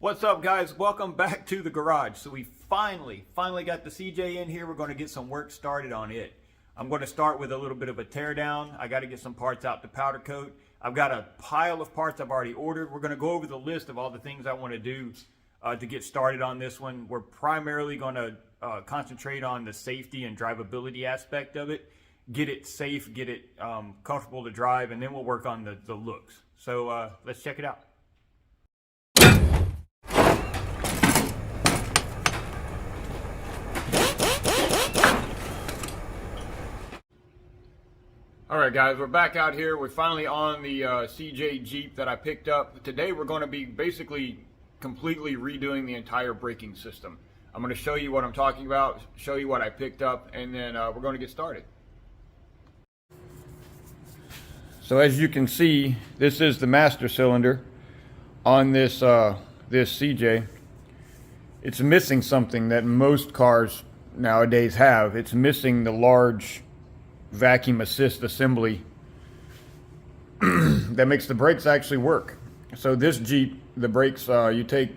What's up, guys? Welcome back to the garage. So we finally got the CJ in here. We're going to get some work started on it. I'm going to start with a little bit of a tear down. I got to get some parts out to powder coat. I've got a pile of parts I've already ordered. We're going to go over the list of all the things I want to do to get started on this one. We're primarily going to concentrate on the safety and drivability aspect of it. Get it safe, get it comfortable to drive, and then we'll work on the looks. So let's check it out. Alright guys, we're back out here. We're finally on the CJ Jeep that I picked up. Today we're going to be basically completely redoing the entire braking system. I'm going to show you what I'm talking about, show you what I picked up, and then we're going to get started. So as you can see, this is the master cylinder on this CJ. It's missing something that most cars nowadays have. It's missing the large vacuum assist assembly that makes the brakes actually work. So this Jeep, the brakes, you take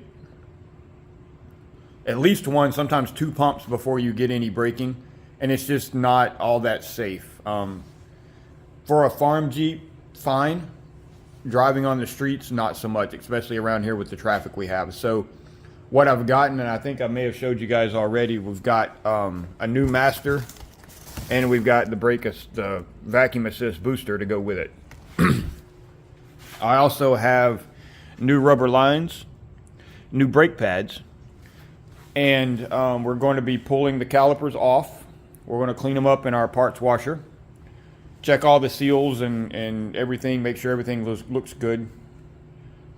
at least one, sometimes two pumps before you get any braking, and it's just not all that safe. For a farm Jeep, fine. Driving on the streets, not so much, especially around here with the traffic we have. So what I've gotten, and I think I may have showed you guys already, we've got a new master, and we've got the vacuum assist booster to go with it. I also have new rubber lines, new brake pads, and we're going to be pulling the calipers off. We're going to clean them up in our parts washer, check all the seals and everything, make sure everything looks good,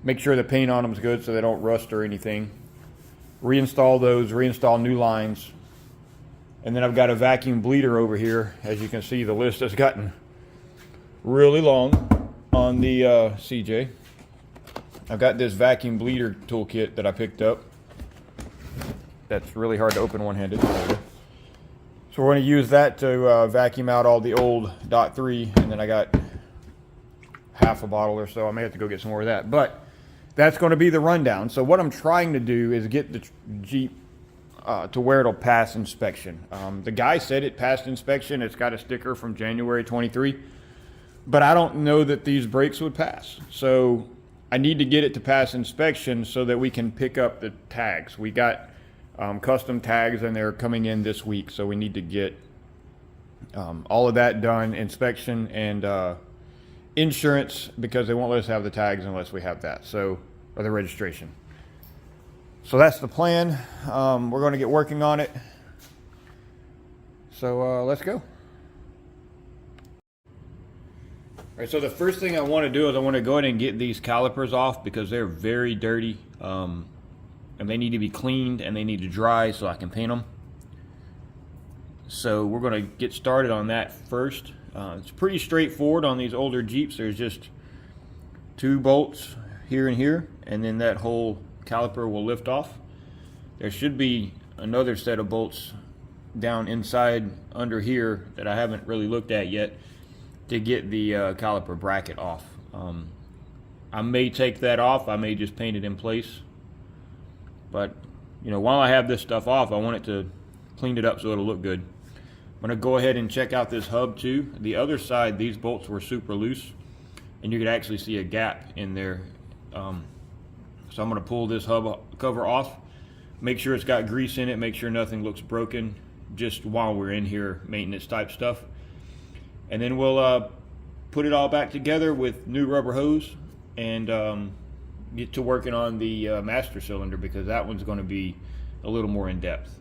make sure the paint on them is good so they don't rust or anything, reinstall those, reinstall new lines. And then I've got a vacuum bleeder over here. As you can see, the list has gotten really long on the CJ. I've got this vacuum bleeder toolkit that I picked up. That's really hard to open one-handed. So we're going to use that to vacuum out all the old .3, and then I got half a bottle or so. I may have to go get some more of that. But that's going to be the rundown. So what I'm trying to do is get the Jeep to where it'll pass inspection. The guy said it passed inspection. It's got a sticker from January 23, but I don't know that these brakes would pass. So I need to get it to pass inspection so that we can pick up the tags. We got custom tags and they're coming in this week. So we need to get all of that done, inspection and insurance, because they won't let us have the tags unless we have that. So, or the registration. So that's the plan. We're going to get working on it. So let's go. All right, so the first thing I want to do is I want to go ahead and get these calipers off because they're very dirty. And they need to be cleaned and they need to dry so I can paint them. So we're going to get started on that first. It's pretty straightforward on these older Jeeps. There's just two bolts here and here, and then that whole caliper will lift off. There should be another set of bolts down inside under here that I haven't really looked at yet to get the caliper bracket off. I may take that off, I may just paint it in place, but you know, while I have this stuff off, I want it to clean it up so it'll look good. I'm going to go ahead and check out this hub too. The other side, these bolts were super loose and you could actually see a gap in there. So I'm going to pull this hub cover off, make sure it's got grease in it, make sure nothing looks broken, just while we're in here, maintenance type stuff. And then we'll put it all back together with new rubber hose and get to working on the master cylinder, because that one's going to be a little more in depth.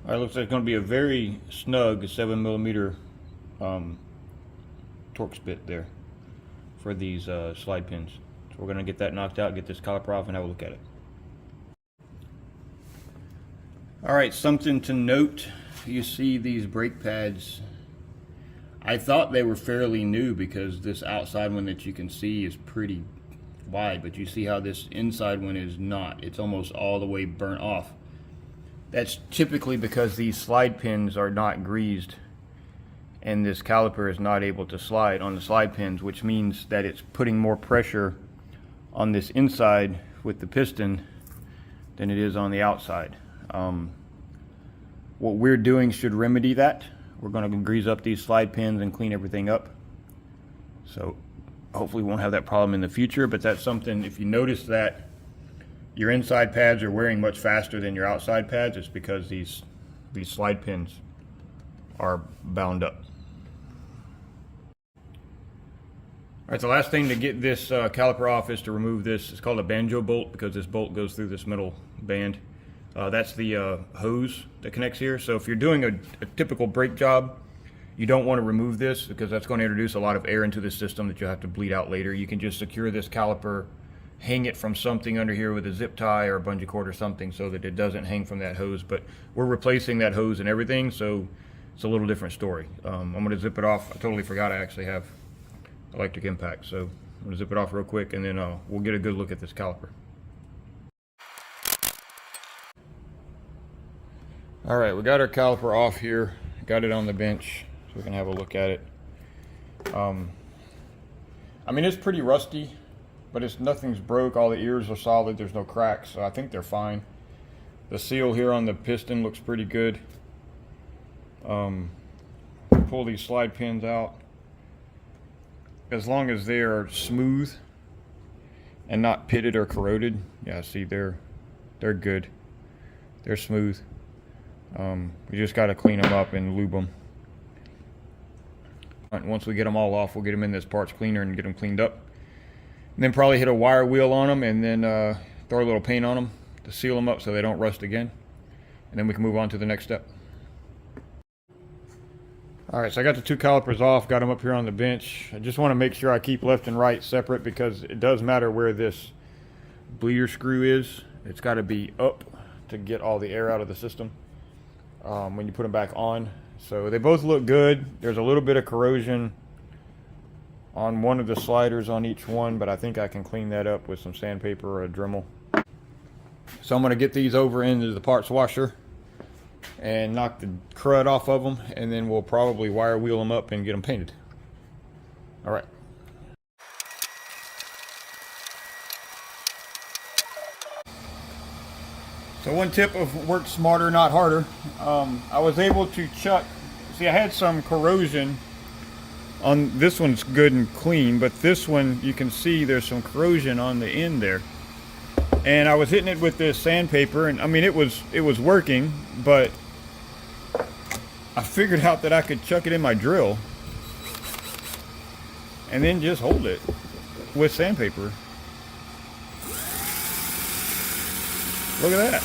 All right, looks like it's going to be a very snug 7mm Torx bit there for these slide pins. So we're going to get that knocked out, get this caliper off, and have a look at it. Alright, something to note. You see these brake pads. I thought they were fairly new because this outside one that you can see is pretty wide, but you see how this inside one is not. It's almost all the way burnt off. That's typically because these slide pins are not greased and this caliper is not able to slide on the slide pins, which means that it's putting more pressure on this inside with the piston than it is on the outside. What we're doing should remedy that. We're going to grease up these slide pins and clean everything up. So hopefully we won't have that problem in the future, but that's something, if you notice that your inside pads are wearing much faster than your outside pads, it's because these slide pins are bound up. All right, the last thing to get this caliper off is to remove this. It's called a banjo bolt because this bolt goes through this middle band. That's the hose that connects here. So if you're doing a typical brake job, you don't want to remove this because that's going to introduce a lot of air into the system that you'll have to bleed out later. You can just secure this caliper, hang it from something under here with a zip tie or a bungee cord or something so that it doesn't hang from that hose. But we're replacing that hose and everything, so it's a little different story. I'm going to zip it off. I totally forgot I actually have electric impact, so I'm going to zip it off real quick and then we'll get a good look at this caliper. All right, we got our caliper off here, got it on the bench so we can have a look at it. I mean, it's pretty rusty, but nothing's broke. All the ears are solid. There's no cracks, so I think they're fine. The seal here on the piston looks pretty good. Pull these slide pins out. As long as they are smooth and not pitted or corroded, yeah, see, they're good. They're smooth. We just got to clean them up and lube them. Once we get them all off, we'll get them in this parts cleaner and get them cleaned up. And then probably hit a wire wheel on them and then throw a little paint on them to seal them up so they don't rust again. And then we can move on to the next step. All right, so I got the two calipers off, got them up here on the bench. I just want to make sure I keep left and right separate because it does matter where this bleeder screw is. It's got to be up to get all the air out of the system when you put them back on. So they both look good. There's a little bit of corrosion on one of the sliders on each one, but I think I can clean that up with some sandpaper or a Dremel. So I'm going to get these over into the parts washer and knock the crud off of them, and then we'll probably wire wheel them up and get them painted. All right. So one tip of work smarter, not harder. I was able to chuck, see, I had some corrosion on this one's good and clean, but this one you can see there's some corrosion on the end there. And I was hitting it with this sandpaper, and I mean it was working, but I figured out that I could chuck it in my drill and then just hold it with sandpaper. Look at that.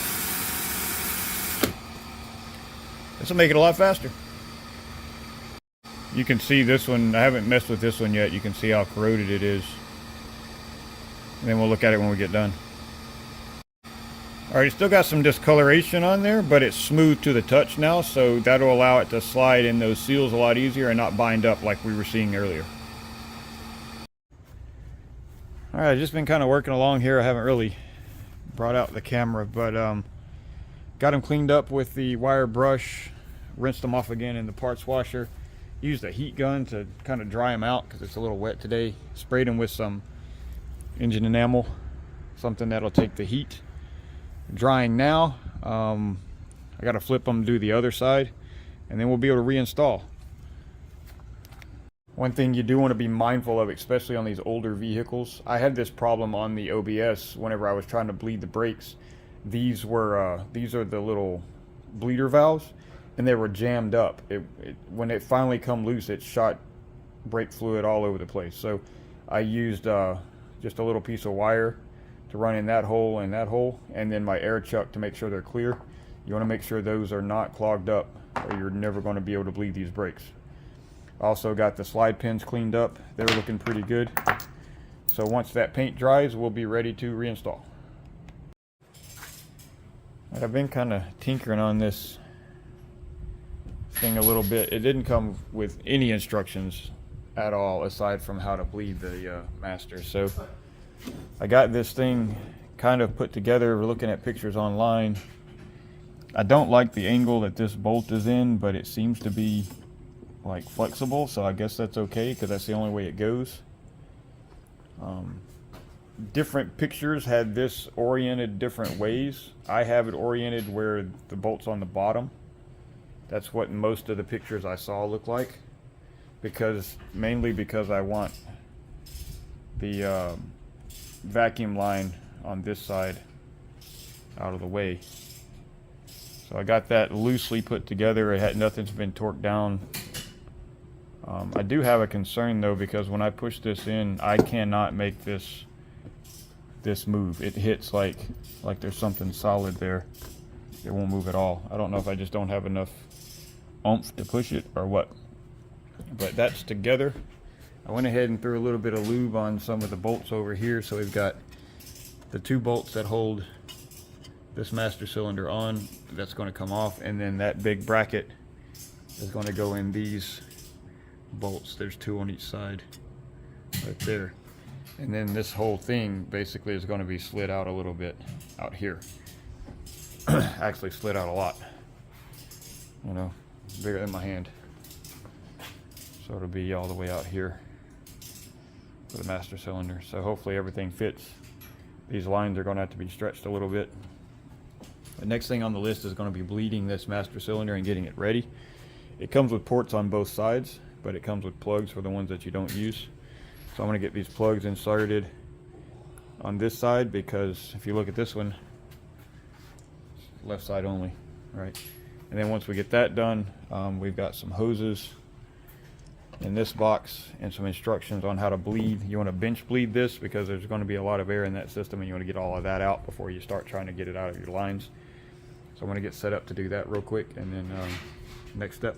This will make it a lot faster. You can see this one, I haven't messed with this one yet. You can see how corroded it is. And then we'll look at it when we get done. All right, it's still got some discoloration on there, but it's smooth to the touch now, so that'll allow it to slide in those seals a lot easier and not bind up like we were seeing earlier. All right, I've just been kind of working along here. I haven't really brought out the camera, but got them cleaned up with the wire brush, rinsed them off again in the parts washer, used a heat gun to kind of dry them out because it's a little wet today, sprayed them with some engine enamel, something that'll take the heat. Drying now. I got to flip them to do the other side, and then we'll be able to reinstall. One thing you do want to be mindful of, especially on these older vehicles, I had this problem on the OBS whenever I was trying to bleed the brakes. These are the little bleeder valves, and they were jammed up. When it finally come loose, it shot brake fluid all over the place. So I used just a little piece of wire to run in that hole and that hole, and then my air chuck to make sure they're clear. You want to make sure those are not clogged up, or you're never going to be able to bleed these brakes. Also got the slide pins cleaned up. They're looking pretty good. So once that paint dries, we'll be ready to reinstall. I've been kind of tinkering on this thing a little bit. It didn't come with any instructions at all aside from how to bleed the master. So I got this thing kind of put together. We're looking at pictures online. I don't like the angle that this bolt is in, but it seems to be like flexible, so I guess that's okay because that's the only way it goes. different pictures had this oriented different ways. I have it oriented where the bolt's on the bottom. That's what most of the pictures I saw look like, mainly because I want the vacuum line on this side out of the way. So I got that loosely put together. Nothing's been torqued down. I do have a concern though, because when I push this in, I cannot make this move. It hits like there's something solid there. It won't move at all. I don't know if I just don't have enough oomph to push it or what. But that's together. I went ahead and threw a little bit of lube on some of the bolts over here. So we've got the 2 bolts that hold this master cylinder on. That's going to come off, and then that big bracket is going to go in these bolts. There's 2 on each side right there. And then this whole thing basically is going to be slid out a little bit out here. Actually slid out a lot, you know, bigger than my hand. So it'll be all the way out here for the master cylinder. So hopefully everything fits. These lines are going to have to be stretched a little bit. The next thing on the list is going to be bleeding this master cylinder and getting it ready. It comes with ports on both sides, but it comes with plugs for the ones that you don't use. So I'm going to get these plugs inserted on this side, because if you look at this one, left side only, right? And then once we get that done, we've got some hoses in this box and some instructions on how to bleed. You want to bench bleed this because there's going to be a lot of air in that system, and you want to get all of that out before you start trying to get it out of your lines. So I'm going to get set up to do that real quick, and then next step.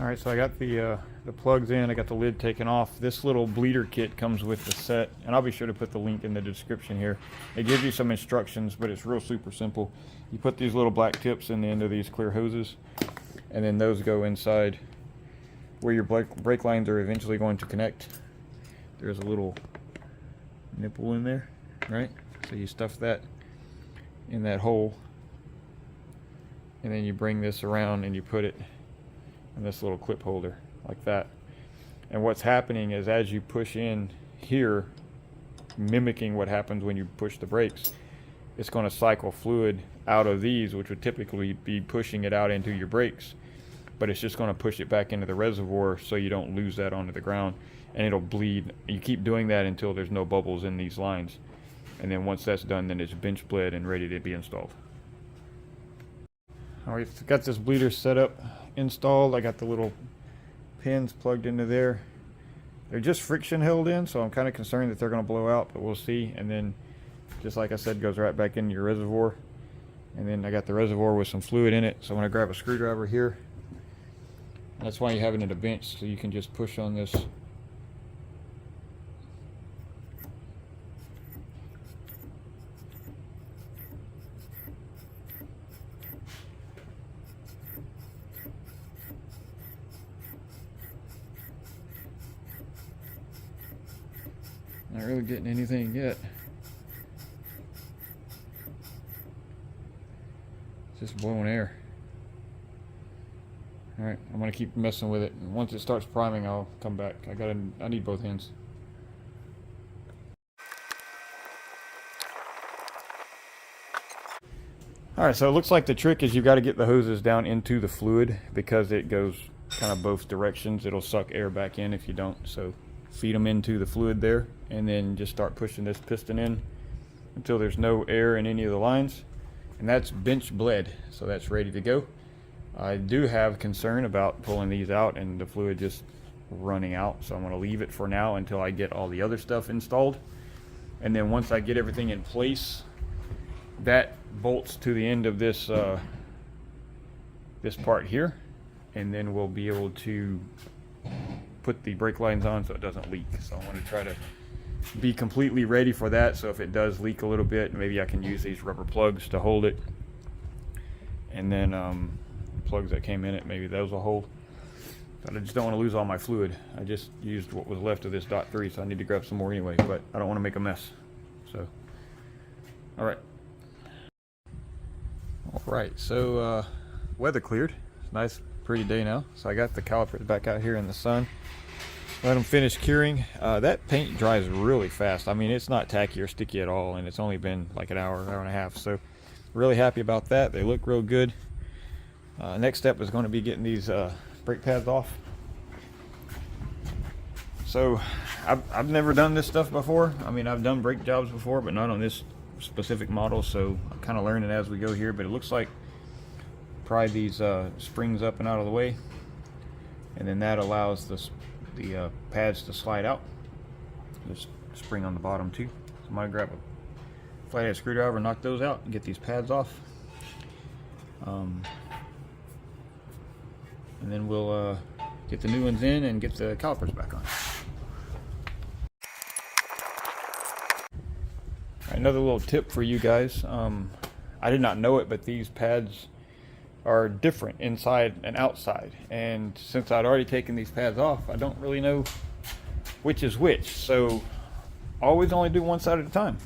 Alright, so I got the plugs in, I got the lid taken off. This little bleeder kit comes with the set, and I'll be sure to put the link in the description here. It gives you some instructions, but it's real super simple. You put these little black tips in the end of these clear hoses, and then those go inside where your brake lines are eventually going to connect. There's a little nipple in there, right? So you stuff that in that hole, and then you bring this around and you put it in this little clip holder like that. And what's happening is, as you push in here, mimicking what happens when you push the brakes, it's going to cycle fluid out of these, which would typically be pushing it out into your brakes, but it's just going to push it back into the reservoir so you don't lose that onto the ground, and it'll bleed. You keep doing that until there's no bubbles in these lines, and then once that's done, then it's bench bled and ready to be installed. Alright, got this bleeder set up, installed. I got the little pins plugged into there. They're just friction held in, so I'm kind of concerned that they're going to blow out, but we'll see. And then, just like I said, goes right back into your reservoir. And then I got the reservoir with some fluid in it, so I'm going to grab a screwdriver here. That's why you have it at a bench, so you can just push on this. Not really getting anything yet. Just blowing air. Alright, I'm gonna keep messing with it. And once it starts priming, I'll come back. I need both hands. Alright, so it looks like the trick is you've got to get the hoses down into the fluid, because it goes kind of both directions. It'll suck air back in if you don't. So feed them into the fluid there, and then just start pushing this piston in until there's no air in any of the lines. And that's bench bled, so that's ready to go. I do have concern about pulling these out and the fluid just running out, so I'm going to leave it for now until I get all the other stuff installed. And then once I get everything in place, that bolts to the end of this this part here, and then we'll be able to put the brake lines on so it doesn't leak. So I want to try to be completely ready for that, so if it does leak a little bit, maybe I can use these rubber plugs to hold it, and then plugs that came in it, maybe those will hold. But I just don't want to lose all my fluid. I just used what was left of this .3, so I need to grab some more anyway, but I don't want to make a mess. So alright, so weather cleared. It's a nice pretty day now, so I got the calipers back out here in the sun. Let them finish curing. That paint dries really fast. I mean, it's not tacky or sticky at all, and it's only been like an hour and a half. So really happy about that. They look real good. Next step is going to be getting these brake pads off. So I've never done this stuff before. I mean, I've done brake jobs before, but not on this specific model, so I'm kind of learning as we go here. But it looks like pry these springs up and out of the way, and then that allows the pads to slide out. There's a spring on the bottom too. So I'm gonna grab a flathead screwdriver and knock those out and get these pads off. And then we'll get the new ones in and get the calipers back on. Another little tip for you guys. I did not know it, but these pads are different inside and outside. And since I'd already taken these pads off, I don't really know which is which. So always only do one side at a time.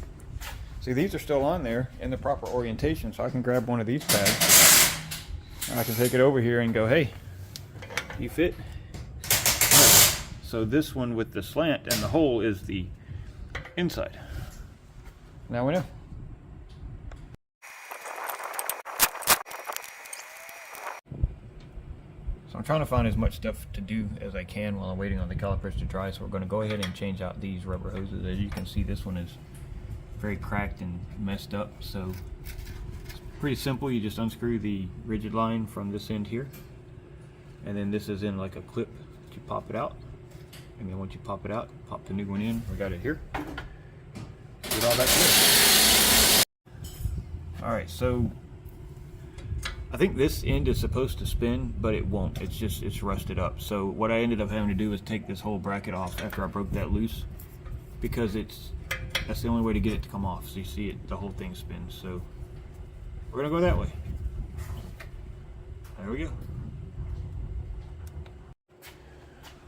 See, these are still on there in the proper orientation, so I can grab one of these pads and I can take it over here and go, hey, you fit? So this one with the slant and the hole is the inside. Now we know. So I'm trying to find as much stuff to do as I can while I'm waiting on the calipers to dry. So we're going to go ahead and change out these rubber hoses. As you can see, this one is very cracked and messed up. So it's pretty simple. You just unscrew the rigid line from this end here, and then this is in like a clip. You pop it out, and then once you pop it out, pop the new one in. We got it here. Get all back together. All right, so I think this end is supposed to spin, but it won't. It's rusted up. So what I ended up having to do is take this whole bracket off after I broke that loose, because that's the only way to get it to come off. So you see it, the whole thing spins. So we're gonna go that way. There we go.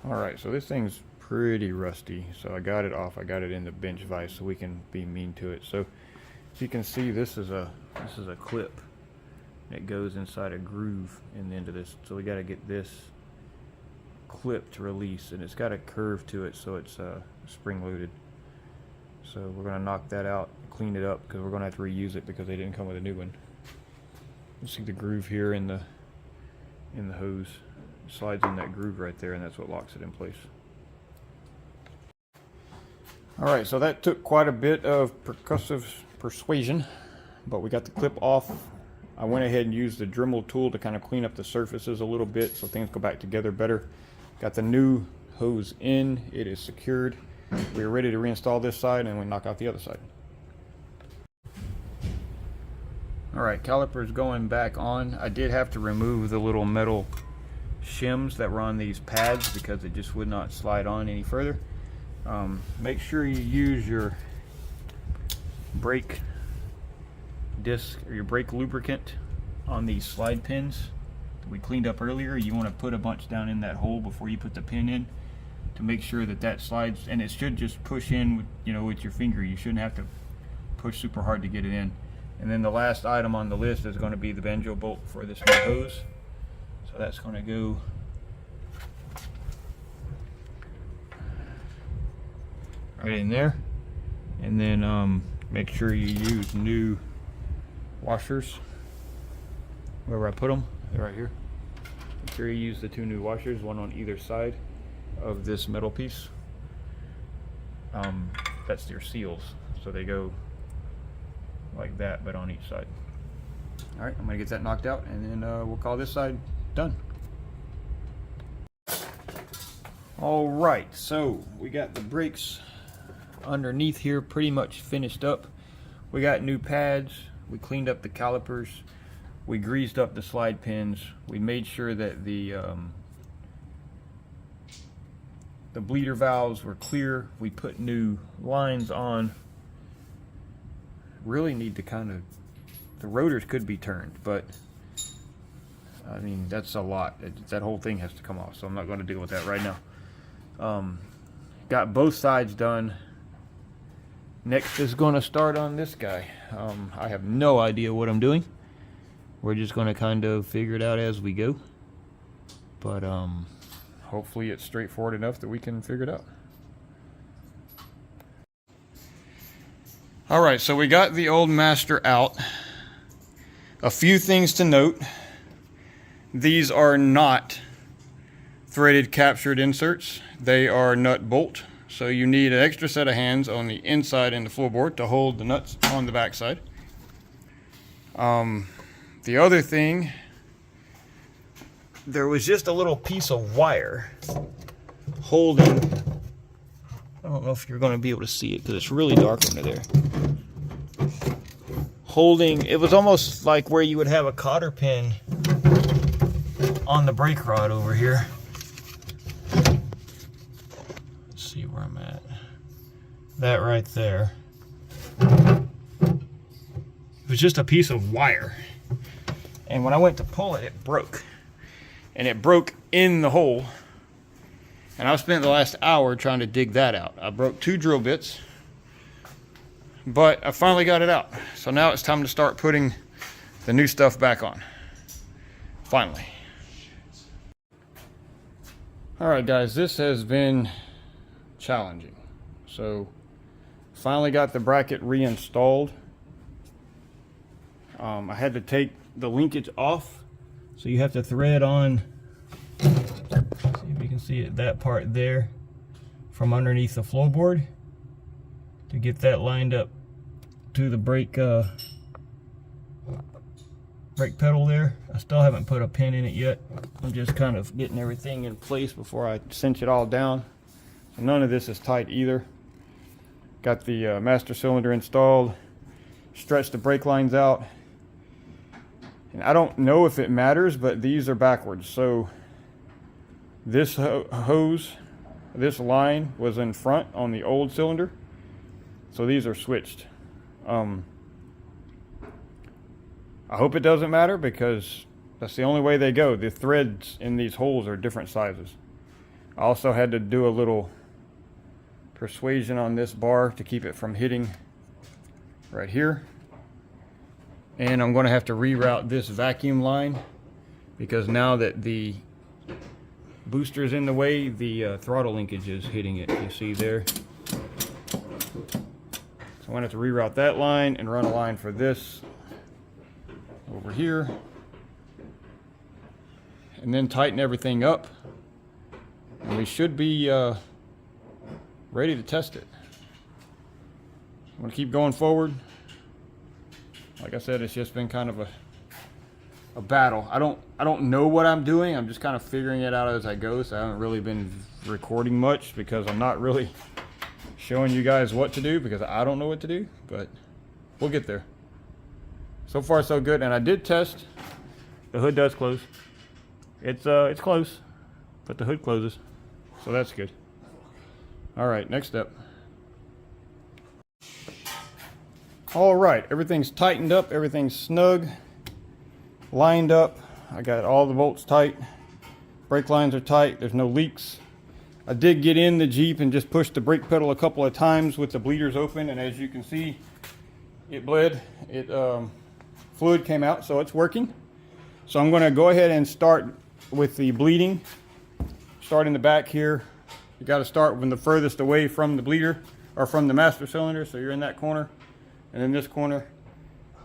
All right, so this thing's pretty rusty. So I got it off. I got it in the bench vise so we can be mean to it. So as you can see, this is a clip. It goes inside a groove in the end of this. So we got to get this clip to release, and it's got a curve to it, so it's spring loaded. So we're going to knock that out, clean it up, because we're going to have to reuse it because they didn't come with a new one. You see the groove here in the hose. It slides in that groove right there, and that's what locks it in place. All right, so that took quite a bit of percussive persuasion, but we got the clip off. I went ahead and used the Dremel tool to kind of clean up the surfaces a little bit so things go back together better. Got the new hose in, it is secured. We're ready to reinstall this side, and we knock out the other side. All right, calipers going back on. I did have to remove the little metal shims that were on these pads because it just would not slide on any further. Make sure you use your brake disc or your brake lubricant on these slide pins that we cleaned up earlier. You want to put a bunch down in that hole before you put the pin in to make sure that slides, and it should just push in with, with your finger. You shouldn't have to push super hard to get it in. And then the last item on the list is going to be the banjo bolt for this new hose. So that's going to go right in there, and then make sure you use new washers wherever I put them. They're right here. Make sure you use the two new washers, one on either side of this metal piece. That's your seals, so they go like that, but on each side. All right, I'm gonna get that knocked out, and then we'll call this side done. All right, so we got the brakes underneath here pretty much finished up. We got new pads, we cleaned up the calipers, we greased up the slide pins, we made sure that the bleeder valves were clear, we put new lines on. Really need to the rotors could be turned, but I mean, that's a lot. That whole thing has to come off, so I'm not going to deal with that right now. Got both sides done. Next is going to start on this guy. I have no idea what I'm doing. We're just going to kind of figure it out as we go. But hopefully it's straightforward enough that we can figure it out. All right, so we got the old master out. A few things to note. These are not threaded captured inserts. They are nut bolt. So you need an extra set of hands on the inside and the floorboard to hold the nuts on the backside. The other thing, there was just a little piece of wire holding, I don't know if you're going to be able to see it because it's really dark under there. Holding, it was almost like where you would have a cotter pin on the brake rod over here. Let's see where I'm at. That right there. It was just a piece of wire. And when I went to pull it, it broke. And it broke in the hole. And I spent the last hour trying to dig that out. I broke 2 drill bits. But I finally got it out. So now it's time to start putting the new stuff back on. Finally. Alright guys, this has been challenging. So finally got the bracket reinstalled. I had to take the linkage off. So you have to thread on, see if you can see it, that part there from underneath the floorboard to get that lined up to the brake pedal there. I still haven't put a pin in it yet. I'm just kind of getting everything in place before I cinch it all down. So none of this is tight either. Got the master cylinder installed, stretched the brake lines out. And I don't know if it matters, but these are backwards. So this hose, this line was in front on the old cylinder. So these are switched. I hope it doesn't matter because that's the only way they go. The threads in these holes are different sizes. I also had to do a little persuasion on this bar to keep it from hitting right here. And I'm going to have to reroute this vacuum line because now that the booster is in the way, the throttle linkage is hitting it. You see there? So I'm going to have to reroute that line and run a line for this over here. And then tighten everything up. And we should be ready to test it. I'm going to keep going forward. Like I said, it's just been kind of a battle. I don't know what I'm doing. I'm just kind of figuring it out as I go. So I haven't really been recording much because I'm not really showing you guys what to do because I don't know what to do. But we'll get there. So far so good. And I did test. The hood does close. It's close, but the hood closes. So that's good. All right, next step. All right, everything's tightened up, everything's snug, lined up. I got all the bolts tight. Brake lines are tight, there's no leaks. I did get in the Jeep and just pushed the brake pedal a couple of times with the bleeders open, and as you can see, it bled. Fluid came out, so it's working. So I'm gonna go ahead and start with the bleeding. Start in the back here. You gotta start from the furthest away from the bleeder, or from the master cylinder, so you're in that corner. And then this corner,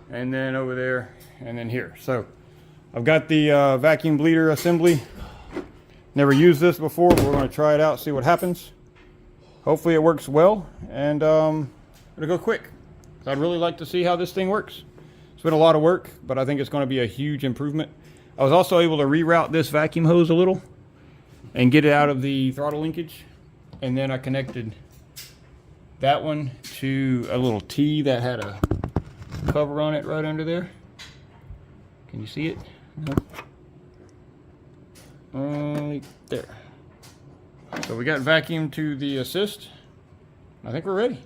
and then over there, and then here. So I've got the vacuum bleeder assembly. Never used this before, but we're going to try it out, see what happens. Hopefully it works well, and it'll go quick. I'd really like to see how this thing works. It's been a lot of work, but I think it's going to be a huge improvement. I was also able to reroute this vacuum hose a little and get it out of the throttle linkage, and then I connected that one to a little T that had a cover on it right under there. Can you see it? No. Right there. So we got vacuum to the assist. I think we're ready.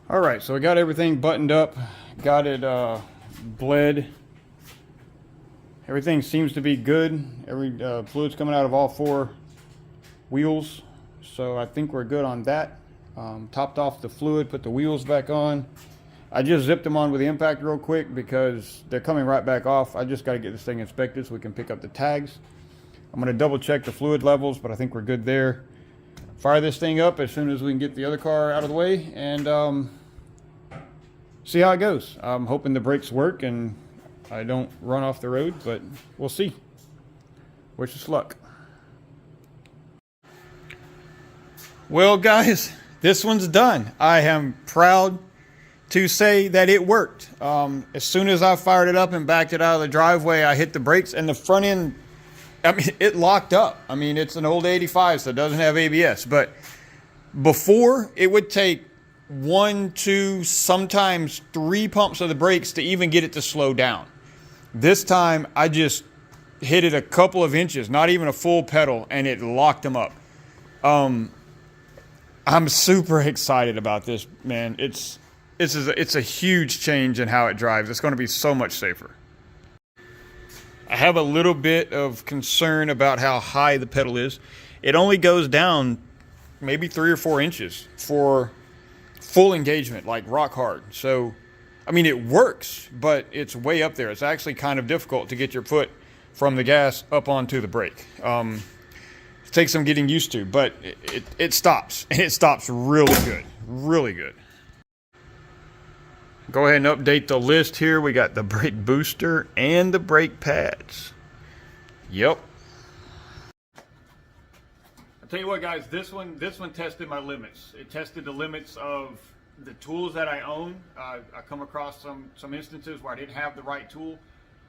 All right, so we got everything buttoned up, got it bled. Everything seems to be good. Every fluid's coming out of all 4 wheels, so I think we're good on that. Topped off the fluid, put the wheels back on. I just zipped them on with the impact real quick because they're coming right back off. I just got to get this thing inspected so we can pick up the tags. I'm going to double check the fluid levels, but I think we're good there. Fire this thing up as soon as we can get the other car out of the way and see how it goes. I'm hoping the brakes work and I don't run off the road, but we'll see. Wish us luck. Well, guys, this one's done. I am proud to say that it worked. As soon as I fired it up and backed it out of the driveway, I hit the brakes and the front end, I mean, it locked up. I mean, it's an old 85, so it doesn't have ABS. But before, it would take 1, 2, sometimes 3 pumps of the brakes to even get it to slow down. This time, I just hit it a couple of inches, not even a full pedal, and it locked them up. I'm super excited about this, man. It's a huge change in how it drives. It's going to be so much safer. I have a little bit of concern about how high the pedal is. It only goes down maybe 3 or 4 inches for full engagement, like rock hard. So, I mean, it works, but it's way up there. It's actually kind of difficult to get your foot from the gas up onto the brake. It takes some getting used to, but it stops, and it stops really good, really good. Go ahead and update the list here. We got the brake booster and the brake pads. Yep. I'll tell you what, guys, this one tested my limits. It tested the limits of the tools that I own. I come across some instances where I didn't have the right tool.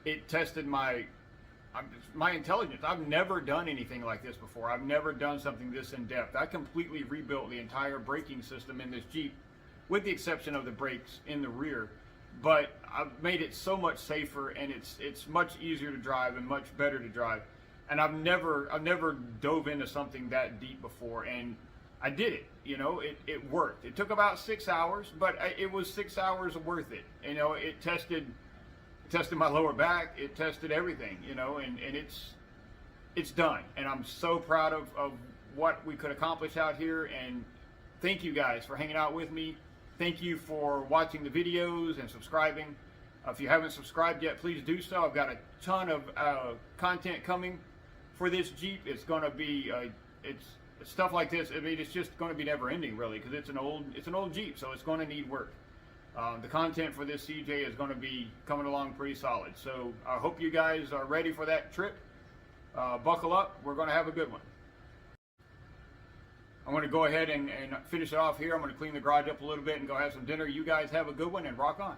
It tested my intelligence. I've never done anything like this before. I've never done something this in depth. I completely rebuilt the entire braking system in this Jeep, with the exception of the brakes in the rear. But I've made it so much safer, and it's much easier to drive and much better to drive. And I've never dove into something that deep before, and I did it. You know, it worked. It took about 6 hours, but it was 6 hours worth it. You know, it tested my lower back. It tested everything. You know, and it's done. And I'm so proud of what we could accomplish out here. And thank you guys for hanging out with me. Thank you for watching the videos and subscribing. If you haven't subscribed yet, please do so. I've got a ton of content coming for this Jeep. It's going to be it's stuff like this. I mean, it's just going to be never ending, really, because it's an old Jeep, so it's going to need work. The content for this CJ is going to be coming along pretty solid. So I hope you guys are ready for that trip. Buckle up. We're going to have a good one. I'm going to go ahead and finish it off here. I'm going to clean the garage up a little bit and go have some dinner. You guys have a good one and rock on.